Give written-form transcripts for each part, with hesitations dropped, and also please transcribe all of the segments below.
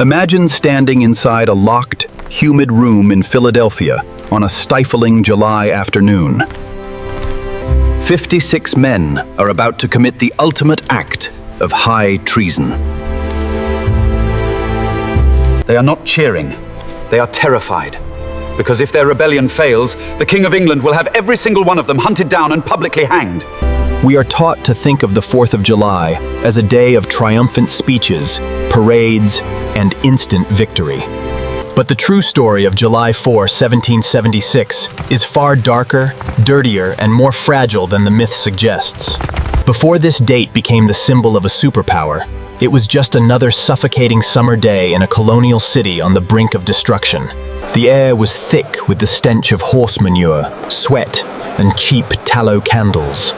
Imagine standing inside a locked, humid room in Philadelphia on a stifling July afternoon. 56 men are about to commit the ultimate act of high treason. They are not cheering, they are terrified. Because if their rebellion fails, the King of England will have every single one of them hunted down and publicly hanged. We are taught to think of the 4th of July as a day of triumphant speeches, parades, and instant victory. But the true story of July 4, 1776 is far darker, dirtier, and more fragile than the myth suggests. Before this date became the symbol of a superpower, it was just another suffocating summer day in a colonial city on the brink of destruction. The air was thick with the stench of horse manure, sweat, and cheap tallow candles.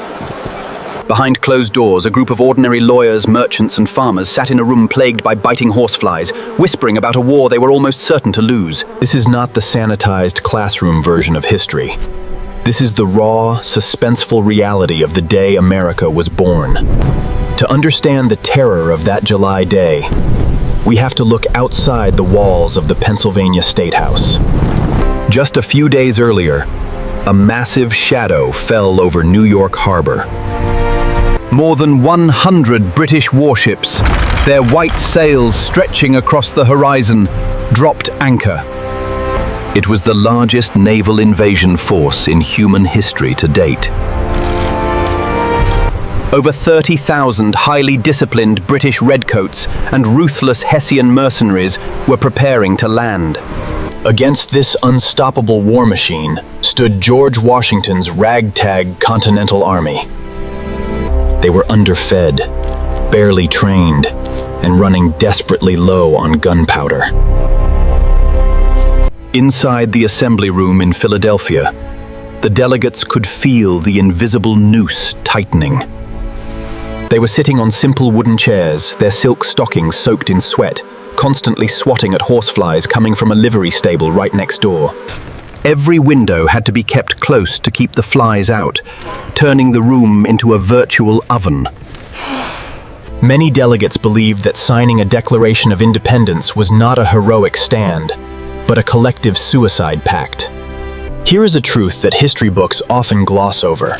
Behind closed doors, a group of ordinary lawyers, merchants, and farmers sat in a room plagued by biting horseflies, whispering about a war they were almost certain to lose. This is not the sanitized classroom version of history. This is the raw, suspenseful reality of the day America was born. To understand the terror of that July day, we have to look outside the walls of the Pennsylvania State House. Just a few days earlier, a massive shadow fell over New York Harbor. More than 100 British warships, their white sails stretching across the horizon, dropped anchor. It was the largest naval invasion force in human history to date. Over 30,000 highly disciplined British redcoats and ruthless Hessian mercenaries were preparing to land. Against this unstoppable war machine stood George Washington's ragtag Continental Army. They were underfed, barely trained, and running desperately low on gunpowder. Inside the assembly room in Philadelphia, the delegates could feel the invisible noose tightening. They were sitting on simple wooden chairs, their silk stockings soaked in sweat, constantly swatting at horseflies coming from a livery stable right next door. Every window had to be kept close to keep the flies out, turning the room into a virtual oven. Many delegates believed that signing a Declaration of Independence was not a heroic stand, but a collective suicide pact. Here is a truth that history books often gloss over.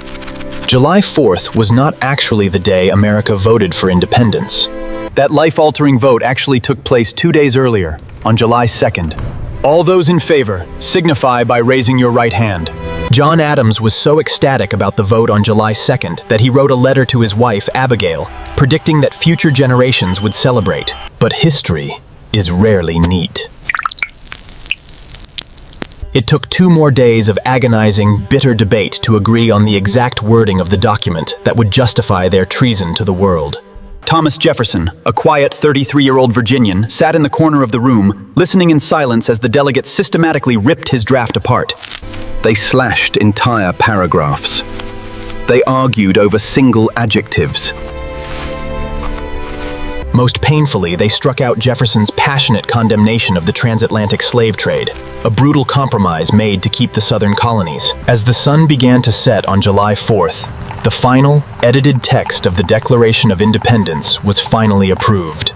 July 4th was not actually the day America voted for independence. That life-altering vote actually took place 2 days earlier, on July 2nd. All those in favor, signify by raising your right hand. John Adams was so ecstatic about the vote on July 2nd that he wrote a letter to his wife, Abigail, predicting that future generations would celebrate. But history is rarely neat. It took 2 more days of agonizing, bitter debate to agree on the exact wording of the document that would justify their treason to the world. Thomas Jefferson, a quiet 33-year-old Virginian, sat in the corner of the room, listening in silence as the delegates systematically ripped his draft apart. They slashed entire paragraphs. They argued over single adjectives. Most painfully, they struck out Jefferson's passionate condemnation of the transatlantic slave trade, a brutal compromise made to keep the southern colonies. As the sun began to set on July 4th, the final, edited text of the Declaration of Independence was finally approved.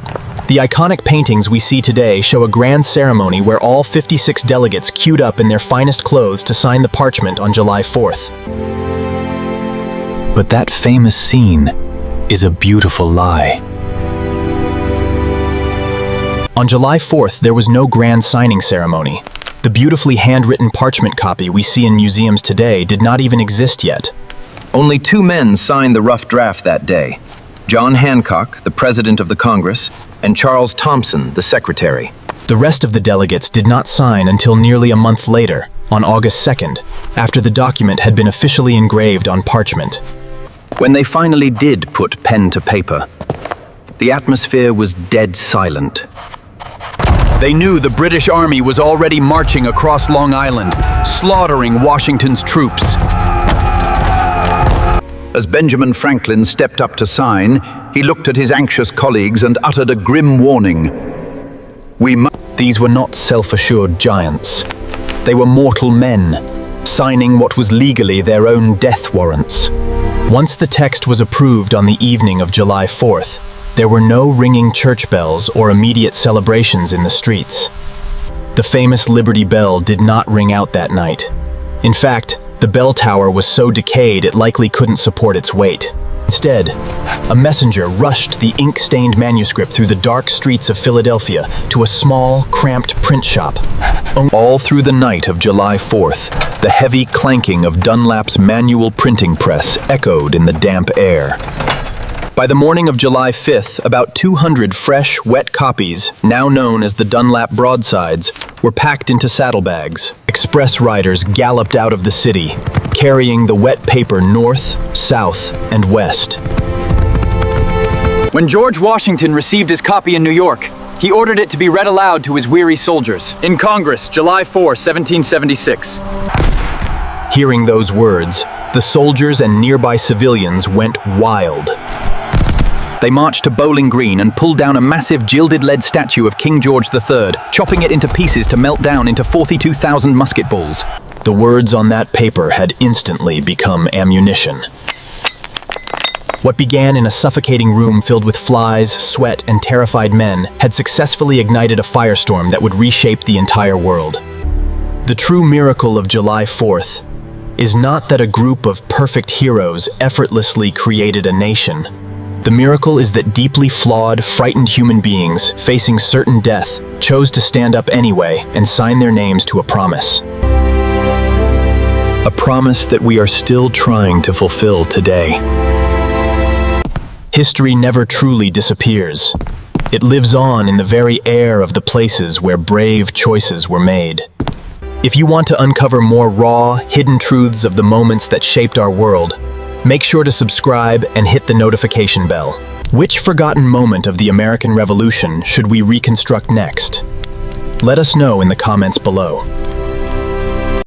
The iconic paintings we see today show a grand ceremony where all 56 delegates queued up in their finest clothes to sign the parchment on July 4th. But that famous scene is a beautiful lie. On July 4th, there was no grand signing ceremony. The beautifully handwritten parchment copy we see in museums today did not even exist yet. Only 2 men signed the rough draft that day: John Hancock, the President of the Congress, and Charles Thompson, the Secretary. The rest of the delegates did not sign until nearly a month later, on August 2nd, after the document had been officially engraved on parchment. When they finally did put pen to paper, the atmosphere was dead silent. They knew the British Army was already marching across Long Island, slaughtering Washington's troops. As Benjamin Franklin stepped up to sign, he looked at his anxious colleagues and uttered a grim warning. These were not self-assured giants. They were mortal men, signing what was legally their own death warrants. Once the text was approved on the evening of July 4th, There were no ringing church bells or immediate celebrations in the streets. The famous Liberty Bell did not ring out that night. In fact, the bell tower was so decayed it likely couldn't support its weight. Instead, a messenger rushed the ink-stained manuscript through the dark streets of Philadelphia to a small, cramped print shop. All through the night of July 4th, the heavy clanking of Dunlap's manual printing press echoed in the damp air. By the morning of July 5th, about 200 fresh, wet copies, now known as the Dunlap broadsides, were packed into saddlebags. Express riders galloped out of the city, carrying the wet paper north, south, and west. When George Washington received his copy in New York, he ordered it to be read aloud to his weary soldiers. In Congress, July 4, 1776. Hearing those words, the soldiers and nearby civilians went wild. They marched to Bowling Green and pulled down a massive gilded lead statue of King George III, chopping it into pieces to melt down into 42,000 musket balls. The words on that paper had instantly become ammunition. What began in a suffocating room filled with flies, sweat, and terrified men had successfully ignited a firestorm that would reshape the entire world. The true miracle of July 4th is not that a group of perfect heroes effortlessly created a nation. The miracle is that deeply flawed, frightened human beings, facing certain death, chose to stand up anyway and sign their names to a promise. A promise that we are still trying to fulfill today. History never truly disappears. It lives on in the very air of the places where brave choices were made. If you want to uncover more raw, hidden truths of the moments that shaped our world, make sure to subscribe and hit the notification bell. Which forgotten moment of the American Revolution should we reconstruct next? Let us know in the comments below.